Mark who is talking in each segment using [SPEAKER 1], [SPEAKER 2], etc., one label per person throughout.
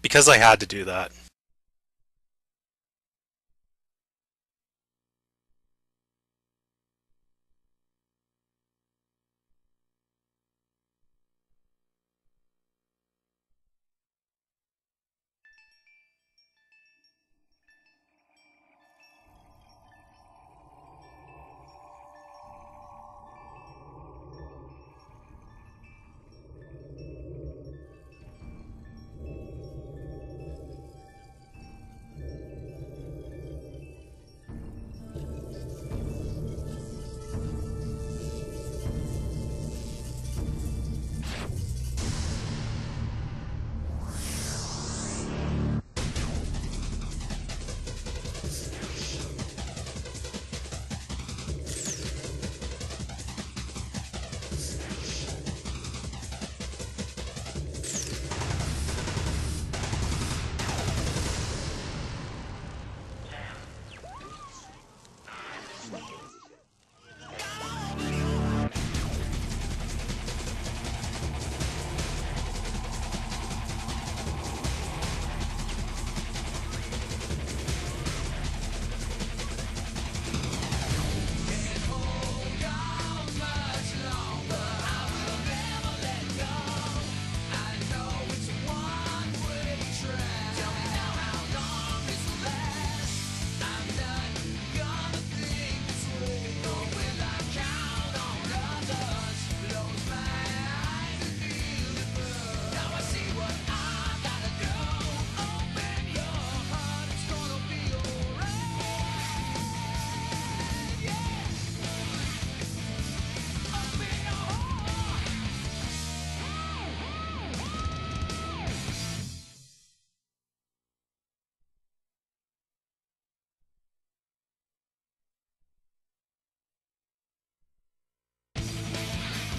[SPEAKER 1] Because I had to do that.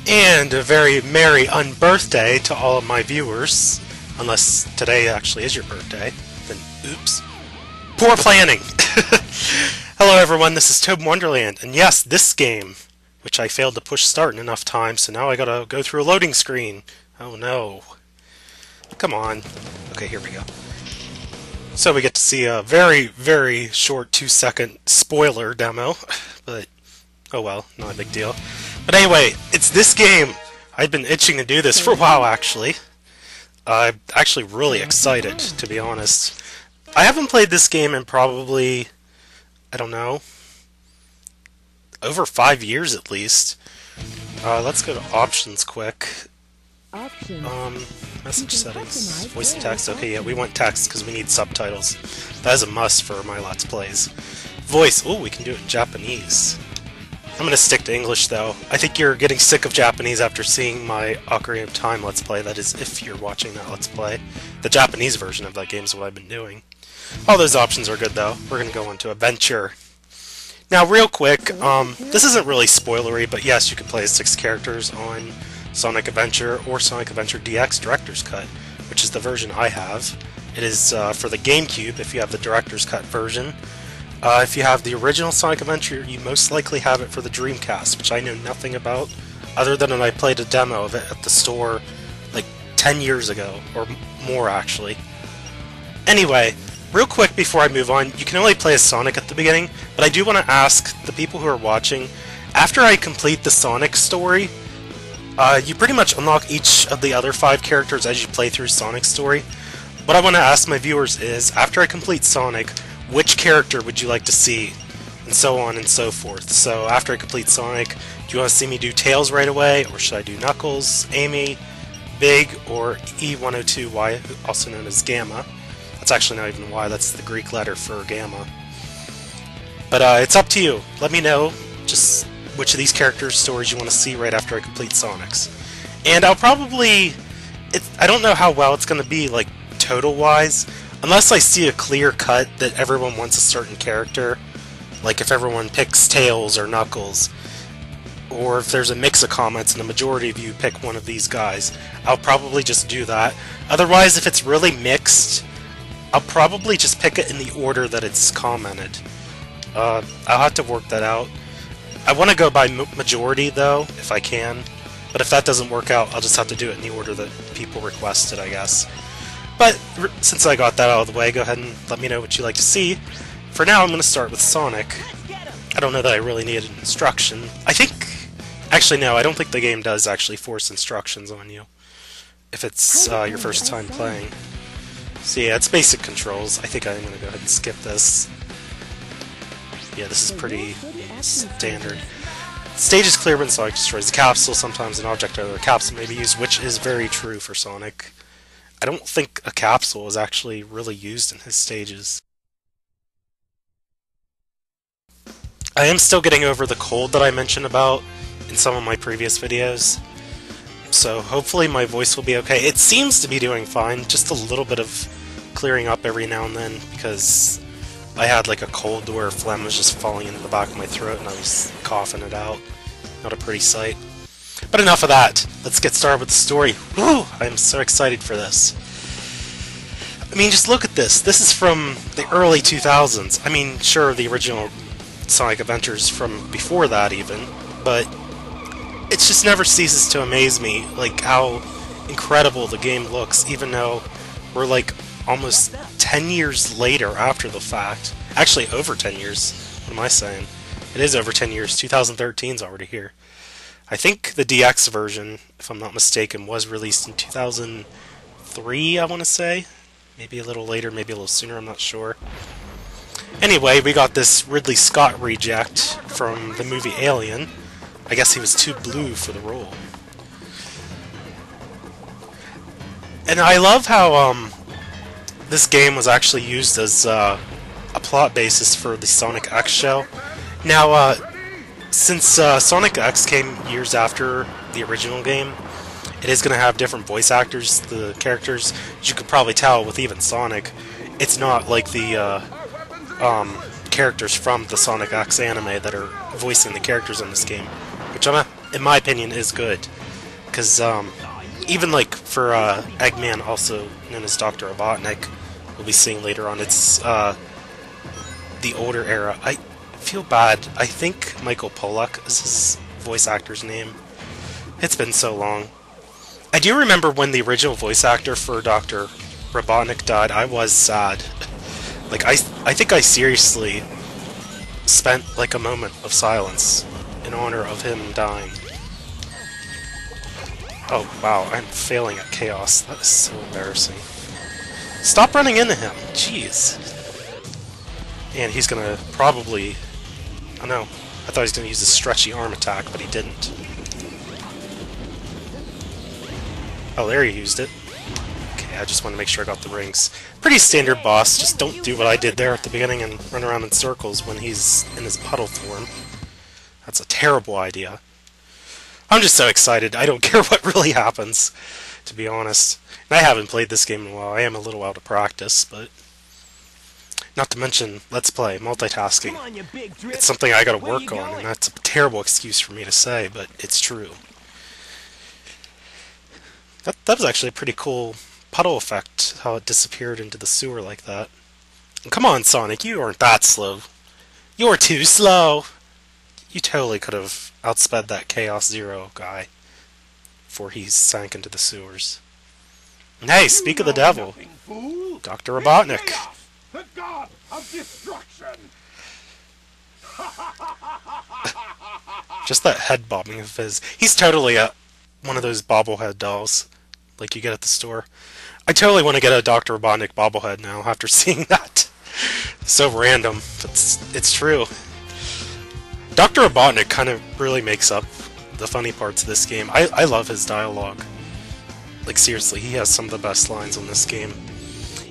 [SPEAKER 1] And a very merry unbirthday to all of my viewers. Unless today actually is your birthday, then oops. Poor planning! Hello everyone, this is ToadinWonderland, and yes, this game, which I failed to push start in enough time, so now I gotta go through a loading screen. Oh no. Come on. Okay, here we go. So we get to see a very, very short 2-second spoiler demo, but oh well, not a big deal. But anyway, it's this game. I've been itching to do this for a while, actually. I'm actually really excited, to be honest. I haven't played this game in probably, I don't know, over 5 years at least. Let's go to options quick. Message settings, voice and text. Okay, yeah, we want text because we need subtitles. That is a must for my Let's Plays. Voice, oh, we can do it in Japanese. I'm going to stick to English, though. I think you're getting sick of Japanese after seeing my Ocarina of Time Let's Play. That is, if you're watching that Let's Play. The Japanese version of that game is what I've been doing. All those options are good, though. We're going to go into Adventure. Now, real quick, this isn't really spoilery, but yes, you can play as 6 characters on Sonic Adventure or Sonic Adventure DX Director's Cut, which is the version I have. It is for the GameCube, if you have the Director's Cut version. If you have the original Sonic Adventure, you most likely have it for the Dreamcast, which I know nothing about, other than I played a demo of it at the store like 10 years ago, or more actually. Anyway, real quick before I move on, you can only play as Sonic at the beginning, but I do want to ask the people who are watching, after I complete the Sonic story, you pretty much unlock each of the other 5 characters as you play through Sonic's story. What I want to ask my viewers is, after I complete Sonic, which character would you like to see? And so on and so forth. So after I complete Sonic, do you want to see me do Tails right away? Or should I do Knuckles, Amy, Big, or E102Y, also known as Gamma? That's actually not even Y, that's the Greek letter for Gamma. But it's up to you. Let me know just which of these characters' stories you want to see right after I complete Sonic's. And I'll probably... I don't know how well it's going to be, like, total-wise, unless I see a clear cut that everyone wants a certain character, like if everyone picks Tails or Knuckles, or if there's a mix of comments and the majority of you pick one of these guys, I'll probably just do that. Otherwise, if it's really mixed, I'll probably just pick it in the order that it's commented. I'll have to work that out. I want to go by majority, though, if I can, But if that doesn't work out, I'll just have to do it in the order that people requested, I guess. But since I got that out of the way, go ahead and let me know what you'd like to see. For now, I'm going to start with Sonic. I don't know that I really need an instruction. I think... Actually, no, I don't think the game does actually force instructions on you if it's your first time playing. So yeah, it's basic controls. I think I'm going to go ahead and skip this. Yeah, this is pretty standard. Stage is clear when Sonic destroys the capsule. Sometimes an object or a capsule may be used, which is very true for Sonic. I don't think a capsule is actually really used in his stages. I am still getting over the cold that I mentioned about in some of my previous videos, so hopefully my voice will be okay. It seems to be doing fine, just a little bit of clearing up every now and then, because I had like a cold where phlegm was just falling into the back of my throat and I was coughing it out. Not a pretty sight. But enough of that. Let's get started with the story. Whew! I'm so excited for this. I mean, just look at this. This is from the early 2000s. I mean, sure, the original Sonic Adventures from before that even, but it just never ceases to amaze me, like, how incredible the game looks, even though we're, like, almost 10 years later after the fact. Actually, over 10 years. What am I saying? It is over 10 years. 2013's already here. I think the DX version, if I'm not mistaken, was released in 2003, I want to say. Maybe a little later, maybe a little sooner, I'm not sure. Anyway, we got this Ridley Scott reject from the movie Alien. I guess he was too blue for the role. And I love how this game was actually used as a plot basis for the Sonic X show. Now, since Sonic X came years after the original game, it is going to have different voice actors, the characters. As you could probably tell with even Sonic, it's not like the characters from the Sonic X anime that are voicing the characters in this game, which in my opinion is good. Because even like for Eggman, also known as Dr. Robotnik, we'll be seeing later on, it's the older era. I feel bad. I think Michael Pollock is his voice actor's name. It's been so long. I do remember when the original voice actor for Dr. Robotnik died, I was sad. Like, I think I seriously spent like a moment of silence in honor of him dying. Oh wow, I'm failing at chaos. That is so embarrassing. Stop running into him, jeez. And he's gonna probably... Oh no, I thought he was gonna use a stretchy arm attack, but he didn't. Oh, there he used it. Okay, I just want to make sure I got the rings. Pretty standard boss, just don't do what I did there at the beginning and run around in circles when he's in his puddle form. That's a terrible idea. I'm just so excited, I don't care what really happens, to be honest. And I haven't played this game in a while, I am a little out of practice, but... Not to mention, let's play, multitasking. It's something I gotta work on, and that's a terrible excuse for me to say, but it's true. That was actually a pretty cool puddle effect, how it disappeared into the sewer like that. And come on, Sonic, you aren't that slow. You're too slow! You totally could have outsped that Chaos Zero guy before he sank into the sewers. And hey, speak of the devil, Dr. Robotnik.
[SPEAKER 2] The god of destruction.
[SPEAKER 1] Just that head bobbing of his. He's totally one of those bobblehead dolls like you get at the store. I totally want to get a Dr. Robotnik bobblehead now after seeing that. So random, but it's true. Dr. Robotnik kind of really makes up the funny parts of this game. I love his dialogue. Like seriously, he has some of the best lines on this game.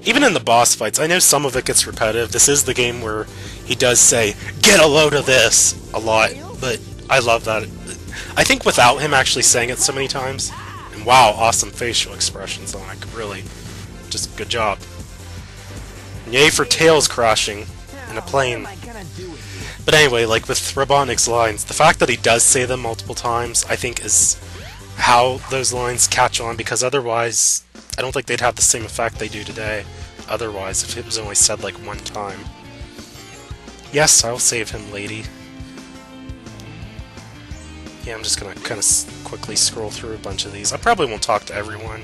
[SPEAKER 1] Even in the boss fights, I know some of it gets repetitive. This is the game where he does say, "Get a load of this!" a lot, but I love that. I think without him actually saying it so many times, and wow, awesome facial expressions on it, really, just good job. And yay for Tails crashing in a plane. But anyway, like with Robotnik's lines, the fact that he does say them multiple times, I think is how those lines catch on, because otherwise, I don't think they'd have the same effect they do today, otherwise, if it was only said like one time. Yes, I'll save him, lady. Yeah, I'm just gonna kind of quickly scroll through a bunch of these. I probably won't talk to everyone.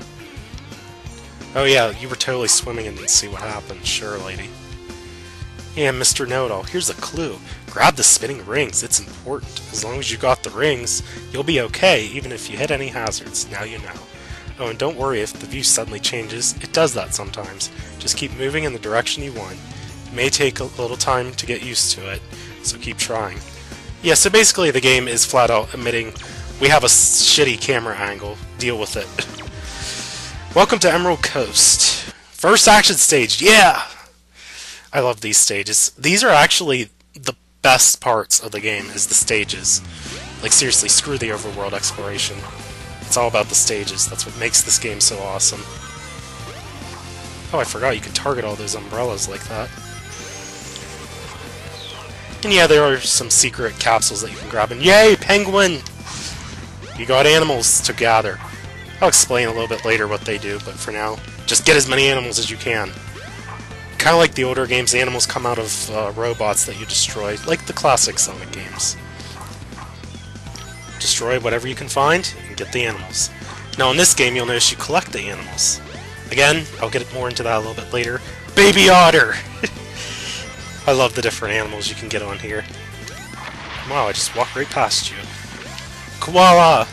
[SPEAKER 1] Oh yeah, you were totally swimming and didn't see what happened. Sure, lady. Yeah, Mr. Know-It-All, here's a clue. Grab the spinning rings, it's important. As long as you got the rings, you'll be okay, even if you hit any hazards. Now you know. Oh, and don't worry if the view suddenly changes. It does that sometimes. Just keep moving in the direction you want. It may take a little time to get used to it, so keep trying. Yeah, so basically the game is flat out admitting we have a shitty camera angle. Deal with it. Welcome to Emerald Coast. First action stage, yeah! I love these stages. These are actually the best parts of the game, is the stages. Like, seriously, screw the overworld exploration. It's all about the stages. That's what makes this game so awesome. Oh, I forgot you could target all those umbrellas like that. And yeah, there are some secret capsules that you can grab. And yay, penguin! You got animals to gather. I'll explain a little bit later what they do, but for now, just get as many animals as you can. Kind of like the older games, the animals come out of robots that you destroy, like the classic Sonic games. Destroy whatever you can find, and get the animals. Now in this game, you'll notice you collect the animals. Again, I'll get more into that a little bit later. Baby otter! I love the different animals you can get on here. Wow, I just walked right past you. Koala!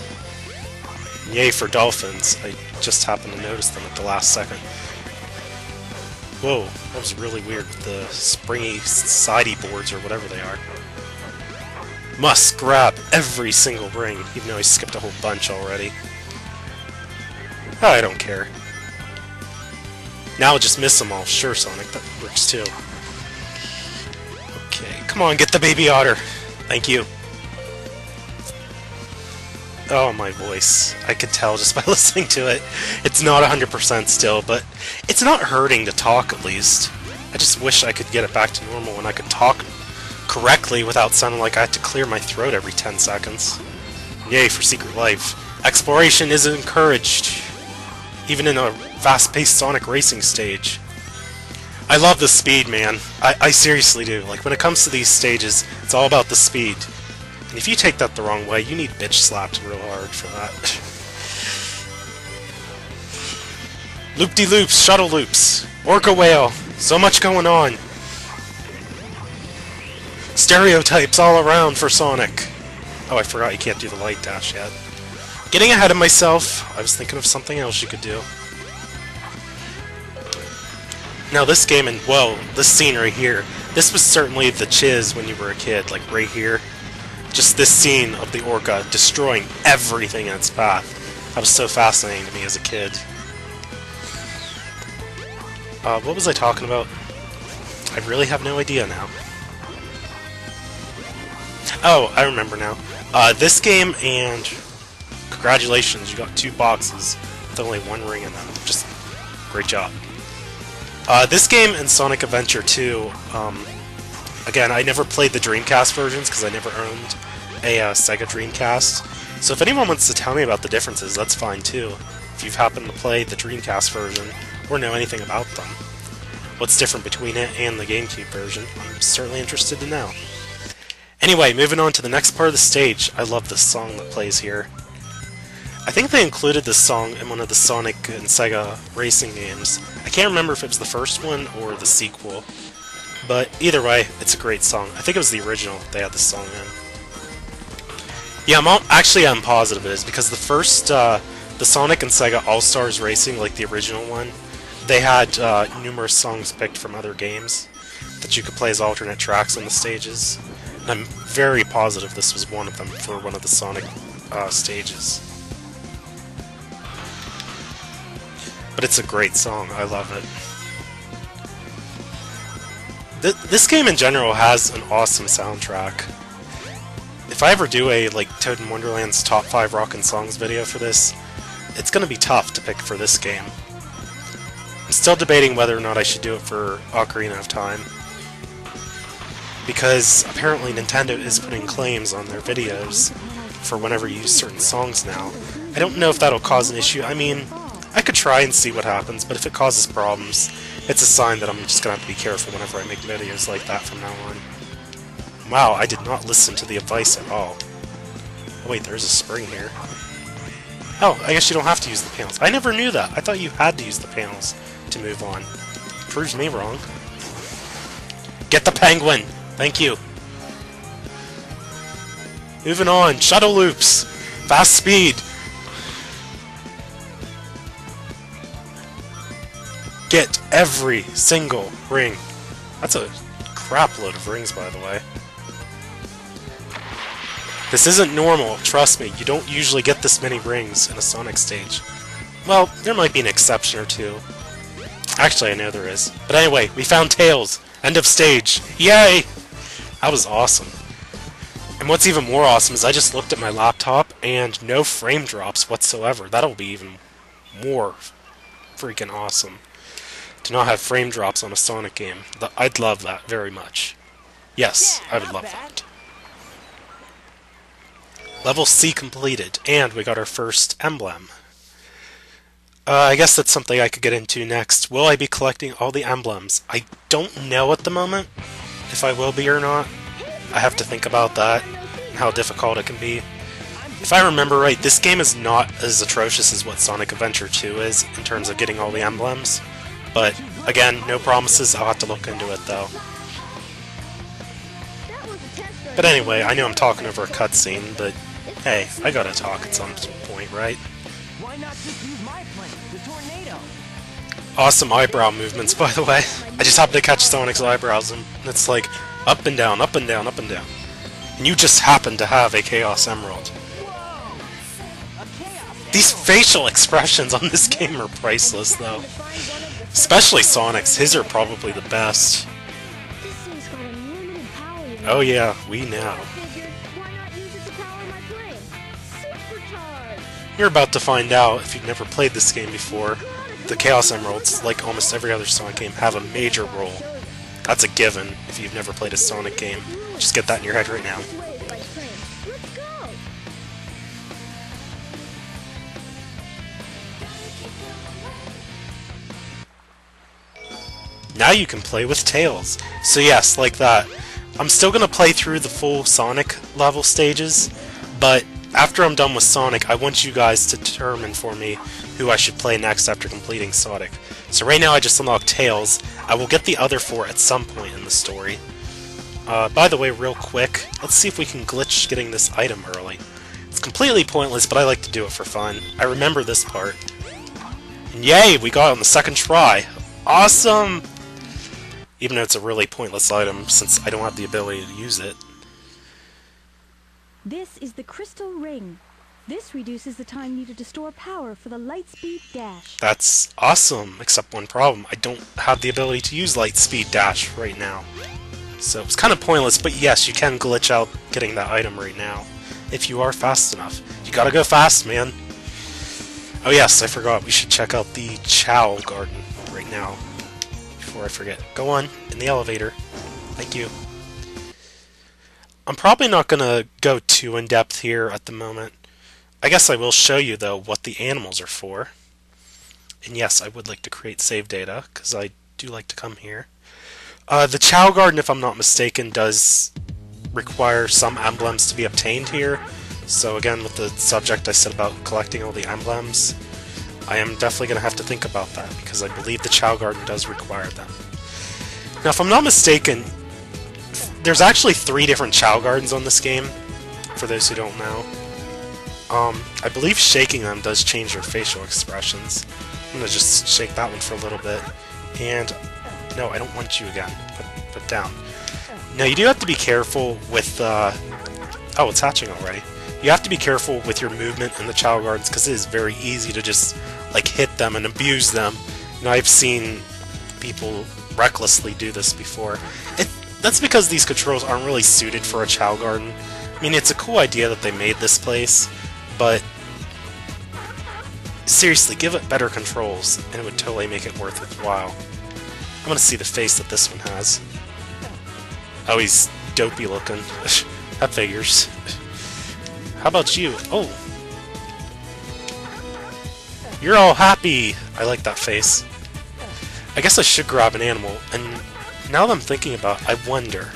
[SPEAKER 1] Yay for dolphins. I just happened to notice them at the last second. Whoa, that was really weird with the springy sidey boards or whatever they are. Must grab every single ring, even though I skipped a whole bunch already. I don't care. Now I'll just miss them all. Sure, Sonic, that works too. Okay, come on, get the baby otter. Thank you. Oh, my voice. I could tell just by listening to it. It's not 100% still, but it's not hurting to talk, at least. I just wish I could get it back to normal and I could talk correctly without sounding like I had to clear my throat every 10 seconds. Yay for Secret Life. Exploration is encouraged, even in a fast-paced Sonic racing stage. I love the speed, man. I seriously do. Like, when it comes to these stages, it's all about the speed. And if you take that the wrong way, you need bitch slapped real hard for that. Loop-de-loops, shuttle loops, orca whale, so much going on. Stereotypes all around for Sonic. Oh, I forgot you can't do the light dash yet. Getting ahead of myself, I was thinking of something else you could do. Now this game, and whoa, this scene right here, this was certainly the chiz when you were a kid, like right here. Just this scene of the orca destroying everything in its path. That was so fascinating to me as a kid. What was I talking about? I really have no idea now. Oh, I remember now. This game, and congratulations, you got 2 boxes with only 1 ring in them. Just great job. This game and Sonic Adventure 2, again, I never played the Dreamcast versions because I never owned a Sega Dreamcast. So if anyone wants to tell me about the differences, that's fine too. If you've happened to play the Dreamcast version or know anything about them. What's different between it and the GameCube version, I'm certainly interested to know. Anyway, moving on to the next part of the stage, I love this song that plays here. I think they included this song in one of the Sonic and Sega racing games. I can't remember if it was the first one or the sequel, but either way, it's a great song. I think it was the original they had this song in. Yeah, I'm positive it is, because the first, the Sonic and Sega All-Stars Racing, like the original one, they had numerous songs picked from other games that you could play as alternate tracks on the stages. And I'm very positive this was one of them for one of the Sonic stages. But it's a great song, I love it. This game in general has an awesome soundtrack. If I ever do a ToadinWonderland's Top 5 Rockin' Songs video for this, it's gonna be tough to pick for this game. I'm still debating whether or not I should do it for Ocarina of Time, because apparently Nintendo is putting claims on their videos for whenever you use certain songs now. I don't know if that'll cause an issue. I mean, I could try and see what happens, but if it causes problems, it's a sign that I'm just gonna have to be careful whenever I make videos like that from now on. Wow, I did not listen to the advice at all. I Wait, there's a spring here. Oh, I guess you don't have to use the panels. I never knew that. I thought you had to use the panels to move on. Proves me wrong. Get the penguin! Thank you. Moving on. Shuttle loops! Fast speed! Get every single ring. That's a crap load of rings, by the way. This isn't normal, trust me. You don't usually get this many rings in a Sonic stage. Well, there might be an exception or two. Actually, I know there is. But anyway, we found Tails. End of stage. Yay! That was awesome. And what's even more awesome is I just looked at my laptop and no frame drops whatsoever. That'll be even more freaking awesome. To not have frame drops on a Sonic game. I'd love that very much. Yes, I would love that. Level C completed, and we got our first emblem. I guess that's something I could get into next. Will I be collecting all the emblems? I don't know at the moment if I will be or not. I have to think about that and how difficult it can be. If I remember right, this game is not as atrocious as what Sonic Adventure 2 is in terms of getting all the emblems. But, again, no promises. I'll have to look into it, though. But anyway, I know I'm talking over a cutscene, but hey, I gotta talk at some point, right?
[SPEAKER 3] Why not just use my plane, the tornado?
[SPEAKER 1] Awesome eyebrow movements, by the way. I just happened to catch Sonic's eyebrows, and it's like up and down, up and down, up and down. And you just happen to have a Chaos Emerald. These facial expressions on this game are priceless, though. Especially Sonic's. His are probably the best. Oh yeah, we know. You're about to find out, if you've never played this game before, the Chaos Emeralds, like almost every other Sonic game, have a major role. That's a given if you've never played a Sonic game. Just get that in your head right now. Now you can play with Tails. So yes, like that. I'm still going to play through the full Sonic level stages, but after I'm done with Sonic, I want you guys to determine for me who I should play next after completing Sonic. So right now I just unlocked Tails. I will get the other four at some point in the story. By the way, real quick, let's see if we can glitch getting this item early. It's completely pointless, but I like to do it for fun. I remember this part. And yay, we got it on the second try. Awesome! Even though it's a really pointless item, since I don't have the ability to use it.
[SPEAKER 4] This is the crystal ring. This reduces the time needed to store power for the Lightspeed Dash.
[SPEAKER 1] That's awesome, except one problem. I don't have the ability to use Lightspeed Dash right now. So it's kind of pointless, but yes, you can glitch out getting that item right now. If you are fast enough. You gotta go fast, man. Oh yes, I forgot. We should check out the Chao Garden right now. Before I forget. Go on, in the elevator. Thank you. I'm probably not going to go too in-depth here at the moment. I guess I will show you, though, what the animals are for. And yes, I would like to create save data, because I do like to come here. The Chao Garden, if I'm not mistaken, does require some emblems to be obtained here. So again, with the subject I said about collecting all the emblems, I am definitely going to have to think about that, because I believe the Chao Garden does require them. Now, if I'm not mistaken, there's actually 3 different Chao Gardens on this game, for those who don't know. I believe shaking them does change their facial expressions. I'm going to just shake that one for a little bit. And, no, I don't want you again. Put down. Now, you do have to be careful with, oh, it's hatching already. You have to be careful with your movement in the Chao Gardens, because it is very easy to just, like, hit them and abuse them. And I've seen people recklessly do this before. That's because these controls aren't really suited for a Chao Garden. I mean, it's a cool idea that they made this place, but seriously, give it better controls, and it would totally make it worth its while. I want to see the face that this one has. Oh, he's dopey looking. That figures. How about you? Oh! You're all happy! I like that face. I guess I should grab an animal, and now that I'm thinking about it, I wonder.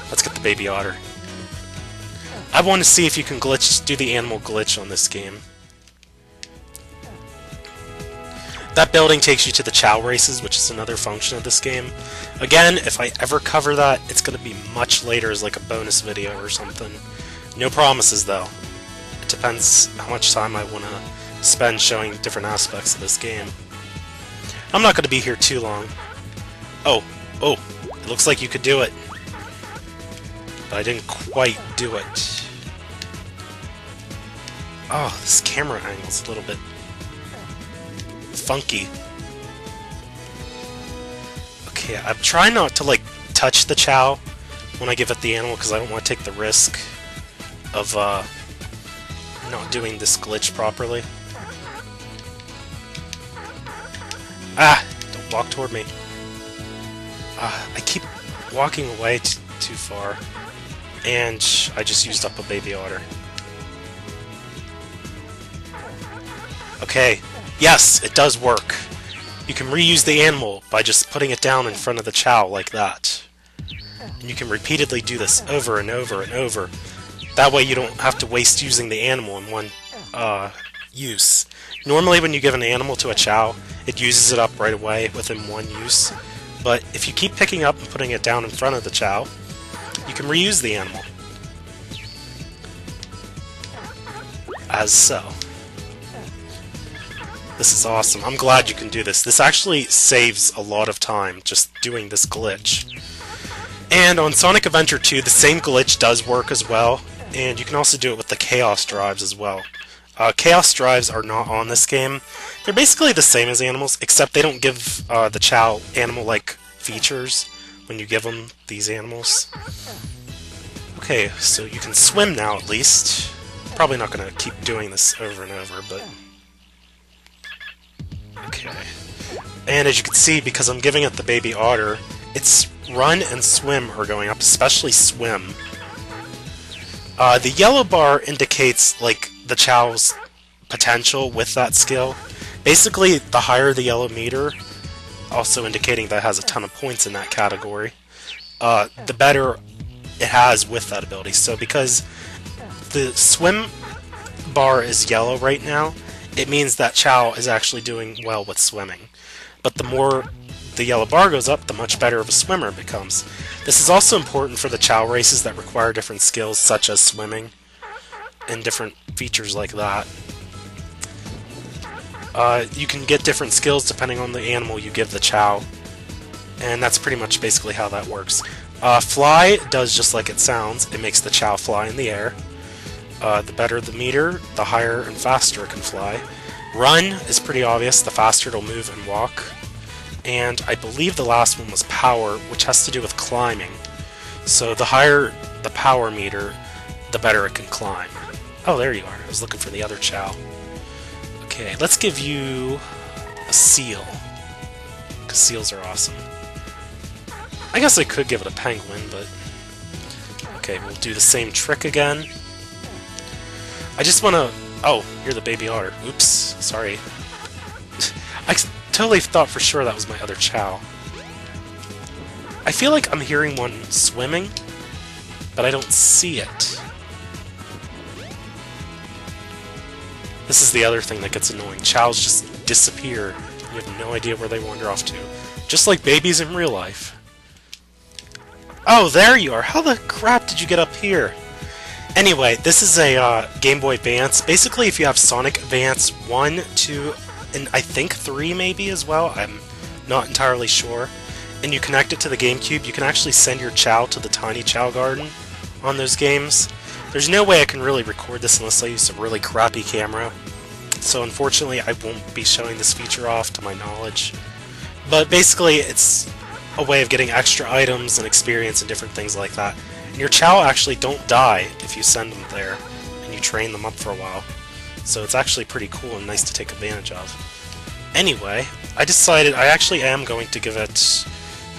[SPEAKER 1] Let's get the baby otter. I want to see if you can do the animal glitch on this game. That building takes you to the Chao races, which is another function of this game. Again, if I ever cover that, it's going to be much later as like a bonus video or something. No promises though. It depends how much time I want to spend showing different aspects of this game. I'm not going to be here too long. Oh, it looks like you could do it. But I didn't quite do it. Oh, this camera angle's a little bit funky. Okay, I'm trying not to like touch the Chao when I give it the animal because I don't want to take the risk of not doing this glitch properly. Ah! Don't walk toward me. I keep walking away too far, and I just used up a baby otter. Okay. Yes, it does work. You can reuse the animal by just putting it down in front of the Chao like that. And you can repeatedly do this over and over and over. That way you don't have to waste using the animal in one use. Normally when you give an animal to a Chao, it uses it up right away within one use. But if you keep picking up and putting it down in front of the Chao, you can reuse the animal. As so. This is awesome. I'm glad you can do this. This actually saves a lot of time just doing this glitch. And on Sonic Adventure 2, the same glitch does work as well, and you can also do it with the Chaos Drives as well. Chaos Drives are not on this game. They're basically the same as animals, except they don't give the Chao animal-like features when you give them these animals. Okay, so you can swim now at least. Probably not going to keep doing this over and over, but... Okay. And as you can see, because I'm giving it the baby otter, its run and swim are going up, especially swim. The yellow bar indicates, like, the Chao's potential with that skill. Basically, the higher the yellow meter, also indicating that it has a ton of points in that category, the better it has with that ability. So because the swim bar is yellow right now, it means that Chao is actually doing well with swimming. But the more the yellow bar goes up, the much better of a swimmer it becomes. This is also important for the Chao races that require different skills, such as swimming, and different features like that. You can get different skills depending on the animal you give the Chao, and that's pretty much basically how that works. Fly does just like it sounds. It makes the Chao fly in the air. The better the meter, the higher and faster it can fly. Run is pretty obvious. The faster it'll move and walk. And I believe the last one was power, which has to do with climbing. So the higher the power meter, the better it can climb. Oh, there you are. I was looking for the other Chao. Okay, let's give you a seal, because seals are awesome. I guess I could give it a penguin, but... Okay, we'll do the same trick again. I just want to... Oh, you're the baby otter. Oops, sorry. I totally thought for sure that was my other Chao. I feel like I'm hearing one swimming, but I don't see it. This is the other thing that gets annoying. Chaos just disappear. You have no idea where they wander off to. Just like babies in real life. Oh, there you are! How the crap did you get up here? Anyway, this is a Game Boy Advance. Basically, if you have Sonic Advance 1, 2, and I think 3 maybe as well, I'm not entirely sure, and you connect it to the GameCube, you can actually send your Chao to the tiny Chao Garden on those games. There's no way I can really record this unless I use a really crappy camera, so unfortunately I won't be showing this feature off to my knowledge. But basically, it's a way of getting extra items and experience and different things like that. And your Chao actually don't die if you send them there, and you train them up for a while. So it's actually pretty cool and nice to take advantage of. Anyway, I decided I actually am going to give it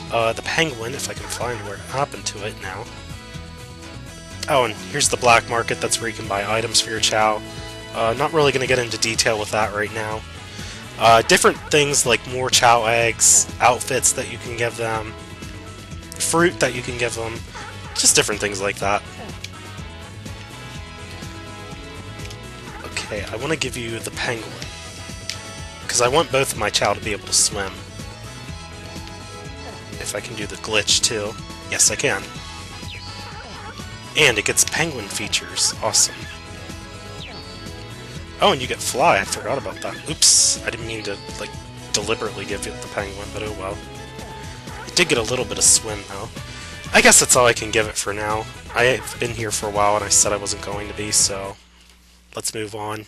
[SPEAKER 1] the penguin, if I can find where it happened to it now. Oh, and here's the black market. That's where you can buy items for your Chao. Not really going to get into detail with that right now. Different things like more Chao eggs, outfits that you can give them, fruit that you can give them, just different things like that. Okay, I want to give you the penguin. Because I want both of my Chao to be able to swim. If I can do the glitch, too. Yes, I can. And it gets penguin features. Awesome. Oh, and you get fly. I forgot about that. Oops. I didn't mean to, like, deliberately give it the penguin, but oh well. It did get a little bit of swim, though. I guess that's all I can give it for now. I've been here for a while, and I said I wasn't going to be, so let's move on.